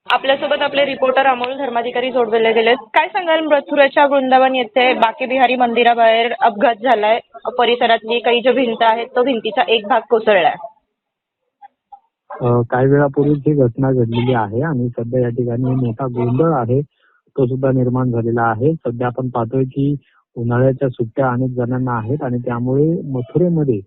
आपल्यासोबत आपले रिपोर्टर अमोल धर्माधिकारी जोडले गेलेत. काय सांगाल, मथुरेच्या वृंदावन येथे बाके बिहारी मंदिराबाहेर अपघात झालाय. परिसरातली काही जो भिंत आहे तो भिंतीचा एक भाग कोसळलाय. काही वेळापूर्वीच ही घटना घडलेली आहे आणि सध्या या ठिकाणी मोठा गोंधळ आहे तो सुद्धा निर्माण झालेला आहे. सध्या आपण पाहतोय की उन्हाळ्याच्या सुट्ट्या अनेक जणांना आहेत आणि त्यामुळे मथुरेमध्ये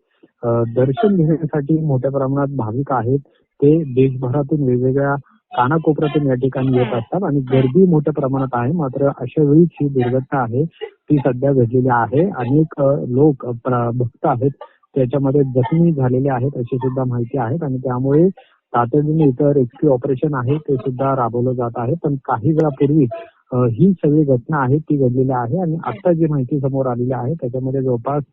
दर्शन घेण्यासाठी मोठ्या प्रमाणात भाविक आहेत. ते देशभरातून वेगवेगळ्या कानाकोपऱ्यातून या ठिकाणी येत असतात आणि गर्दी मोठ्या प्रमाणात आहे. मात्र अशा वेळीच ही दुर्घटना आहे ती सध्या घडलेली आहे. अनेक लोक भक्त आहेत त्याच्यामध्ये जखमी झालेले आहेत अशी सुद्धा माहिती आहे आणि त्यामुळे तातडीने इतर रेस्क्यू ऑपरेशन आहे ते सुद्धा राबवलं जात आहे. पण काही वेळापूर्वी ही सगळी घटना आहे ती घडलेली आहे आणि आता जी माहिती समोर आलेली आहे त्याच्यामध्ये जवळपास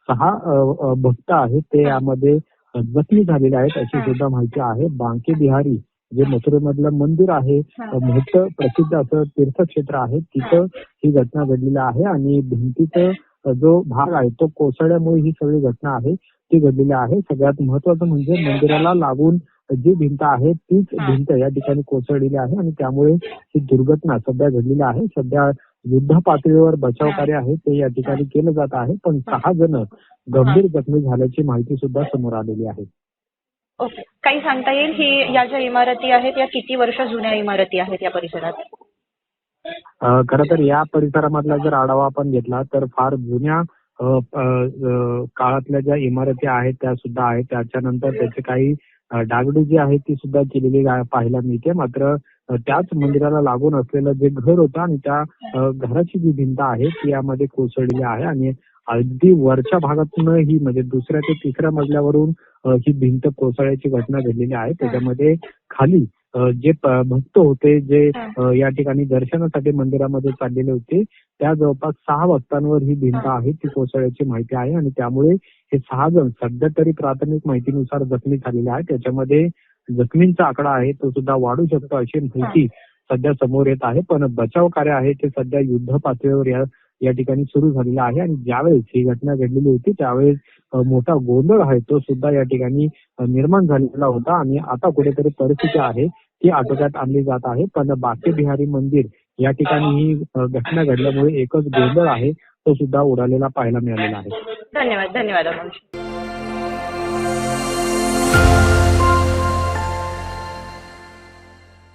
6 भक्त आहेत ते यामध्ये जखमी झालेले आहेत अशी सुद्धा माहिती आहे. बांके बिहारी जे मथुरेमधलं मंदिर आहे, मोठं प्रसिद्ध असं तीर्थक्षेत्र आहे, तिथं ही घटना घडलेली आहे आणि भिंतीचं जो भाग आहे तो कोसळल्यामुळे ही सगळी घटना आहे ती घडलेली आहे. सगळ्यात महत्वाचं म्हणजे मंदिराला लागून जी भिंत आहे तीच भिंत या ठिकाणी कोसळलेली आहे आणि त्यामुळे ही दुर्घटना सध्या घडलेली आहे. सध्या युद्ध पातळीवर बचाव कार्य आहे ते या ठिकाणी केलं जात आहे. पण 6 जण गंभीर जखमी झाल्याची माहिती सुद्धा समोर आलेली आहे. ओके, काही सांगता येईल ही या ज्या इमारती आहेत या किती वर्ष जुन्या इमारती आहेत या परिसरात? खरं तर या परिसरामधला जर आढावा आपण घेतला तर फार जुन्या काळातल्या ज्या इमारती आहेत त्या सुद्धा आहेत. त्याच्यानंतर त्याचे काही डागडुजी आहे ती सुद्धा केलेली पाहायला मिळते. मात्र त्याच मंदिराला लागून असलेलं जे घर होतं आणि त्या घराची जी भिंत आहे ती यामध्ये कोसळलेली आहे आणि अगदी वरच्या भागातून ही म्हणजे दुसऱ्या ते तिसऱ्या मजल्यावरून ही भिंत कोसळण्याची घटना घडलेली आहे. त्याच्यामध्ये खाली जे भक्त होते जे या ठिकाणी दर्शनासाठी मंदिरामध्ये चाललेले होते त्या जवळपास 6 भक्तांवर ही भिंत आहे ती कोसळल्याची माहिती आहे आणि त्यामुळे हे 6 जण सध्या तरी प्राथमिक माहितीनुसार जखमी झालेले आहेत. त्याच्यामध्ये जखमींचा आकडा आहे तो सुद्धा वाढू शकतो अशी माहिती सध्या समोर येत आहे. पण बचाव कार्य आहे ते सध्या युद्ध पातळीवर या ठिकाणी सुरू झालेला आहे आणि ज्यावेळेस ही घटना घडलेली होती त्यावेळेस मोठा गोंधळ आहे तो सुद्धा या ठिकाणी निर्माण झालेला होता आणि आता कुठेतरी परिस्थिती आहे ती आटोक्यात आणली जात आहे. पण बाके बिहारी मंदिर या ठिकाणी ही घटना घडल्यामुळे एकच गोंधळ आहे तो सुद्धा उडालेला पाहायला मिळालेला आहे. धन्यवाद.